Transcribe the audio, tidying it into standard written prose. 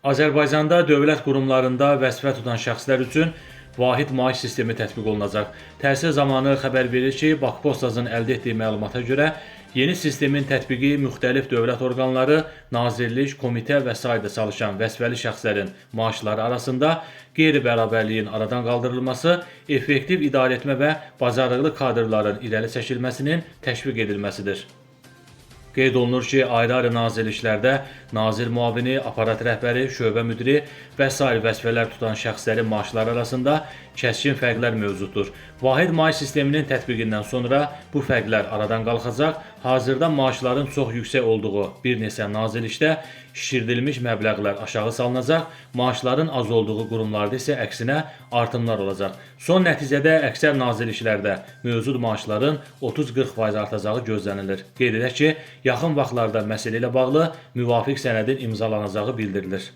Azərbaycanda dövlət qurumlarında vəzifə tutan şəxslər üçün vahid maaş sistemi tətbiq olunacaq. Təhsil zamanı xəbər verir ki, Bakpostazın əldə etdiyi məlumata görə yeni sistemin tətbiqi müxtəlif dövlət orqanları, nazirlik, komitə və sairdə çalışan vəzifəli şəxslərin maaşları arasında qeyri-bərabərliyin aradan qaldırılması, effektiv idarəetmə və bacarıqlı kadrların irəli çəkilməsinin təşviq edilməsidir. Qeyd olunur ki, ayrı-ayrı nazirliklərdə nazir müavini, aparat rəhbəri, şöbə müdiri və sair vəzifələr tutan şəxslərin maaşları arasında kəskin fərqlər mövcuddur. Vahid maaş sisteminin tətbiqindən sonra bu fərqlər aradan qalxacaq, hazırda maaşların çox yüksək olduğu bir neçə nazirlikdə şişirdilmiş məbləğlər aşağı salınacaq, maaşların az olduğu qurumlarda isə əksinə artımlar olacaq. Son nəticədə əksər nazirliklərdə mövcud maaşların 30-40% artacağı gözlənilir. Qeyd edək ki, yaxın vaxtlarda məsələ ilə bağlı müvafiq sənədin imzalanacağı bildirilir.